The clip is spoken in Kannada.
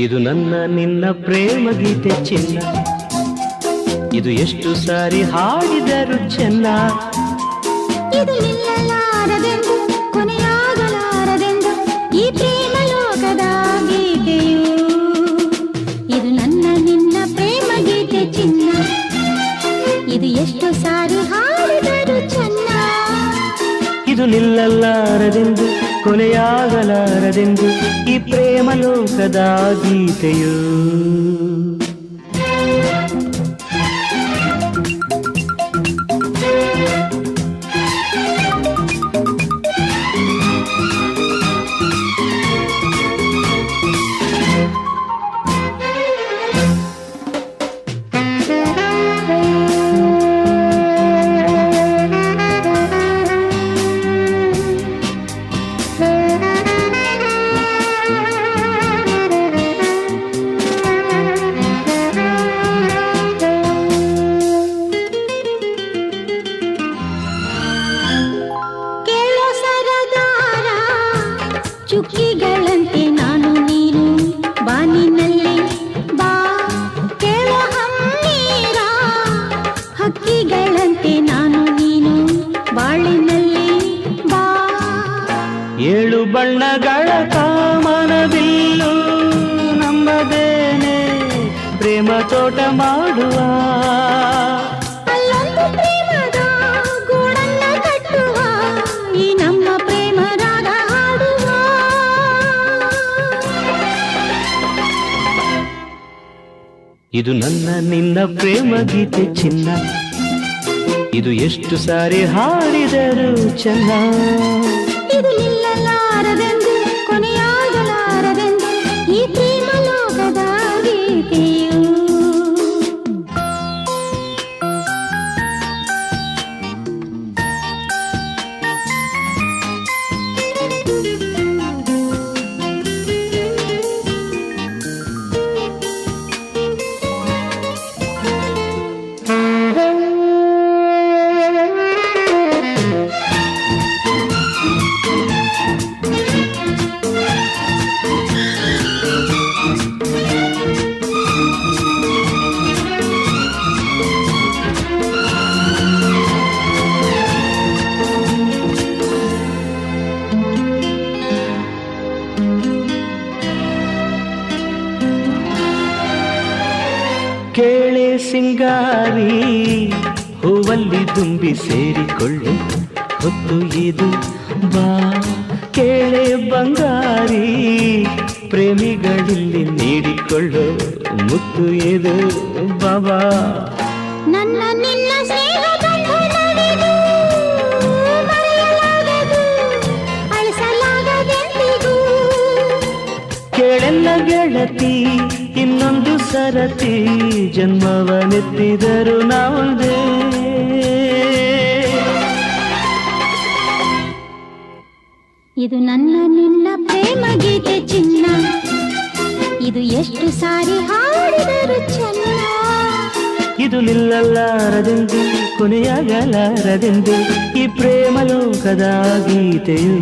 ಇದು ನನ್ನ ನಿನ್ನ ಪ್ರೇಮ ಗೀತೆ ಚಿನ್ನ, ಇದು ಎಷ್ಟು ಸಾರಿ ಹಾಡಿದರು ಚೆನ್ನ. ಇದು ನಿಲ್ಲಲಾರದೆಂದು ಕೊನೆಯಾಗಲಾರದೆಂದು ಈ ಪ್ರೇಮ ಲೋಕದ ಗೀತೆಯು. ಇದು ನನ್ನ ನಿನ್ನ ಪ್ರೇಮ ಗೀತೆ ಚಿನ್ನ, ಇದು ಎಷ್ಟು ಸಾರಿ ಹಾಡಿದರು ಚೆನ್ನ. ಇದು ನಿಲ್ಲಲಾರದೆಂದು ಕೊನೆಯಾಗಲಾರದೆಂದು ಈ ಪ್ರೇಮ ಲೋಕದ ಗೀತೆಯು. ಚುಕ್ಕಿಗಳಂತೆ ನಾನು ನೀನು ಬಾನಿನಲ್ಲಿ ಬಾ, ಕೇಳೋ ಹಮ್ಮೀರ ಹಕ್ಕಿಗಳಂತೆ ನಾನು ನೀನು ಬಾಳಿನಲ್ಲಿ ಬಾ. ಏಳು ಬಣ್ಣಗಳ ಕಾಮನಬಿಲ್ಲು ನಮ್ಮದೇನೆ ಪ್ರೇಮ ತೋಟ ಮಾಡುವ. ಅಲ್ಲೊಂದು ಪ್ರೇಮದ ಗೂಡನ್ನ ಕಟ್ಟುವ, ಈ ನಮ್ಮ ಪ್ರೇಮ ರಾಗ ಹಾಡುವ. ಇದು ನನ್ನ ನಿನ್ನ ಪ್ರೇಮ ಗೀತೆ ಚಿನ್ನ, ಇದು ಎಷ್ಟು ಸಾರಿ ಹಾಡಿದರು ಚೆನ್ನ. ಇದು ನಿಲ್ಲಲಾರದೆಂದು ಕೊನೆಯಾಗಲಾರದೆಂದು ಈ ಪ್ರೇಮ ಲೋಕದ ಗೀತೆಯು. ಕೇಳೆ ಸಿಂಗಾರಿ ಹೂವಲ್ಲಿ ತುಂಬಿ ಸೇರಿಕೊಳ್ಳು ಹೊತ್ತು ಇದು ಬಾ. ಕೇಳೆ ಬಂಗಾರಿ ಪ್ರೇಮಿಗಳಲ್ಲಿ ನೀಡಿಕೊಳ್ಳು ಮುತ್ತು ಇದು ಬಾಬಾ. ನನ್ನ ನಿನ್ನ ಸ್ನೇಹ ಬಂಧನವಿದು ಮರೆಯಲಾಗದು ಅಳಿಸಲಾಗದೆಂದಿಗೂ. ಕೇಳೆಲ್ಲ ಗೆಳತಿ ಇನ್ನೊಂದು ಸರತಿ ಜನ್ಮವನೆತ್ತಿದರು ನಾವೊಂದೇ. ಇದು ನನ್ನ ನಿನ್ನ ಪ್ರೇಮ ಗೀತೆ ಚಿನ್ನ, ಇದು ಎಷ್ಟು ಸಾರಿ ಹಾಡಿದರು ಚೆನ್ನ. ಇದು ನಿಲ್ಲಲಾರದೆಂದು ಕೊನೆಯಾಗಲಾರದೆಂದು ಈ ಪ್ರೇಮ ಲೋಕದ ಗೀತೆಯು.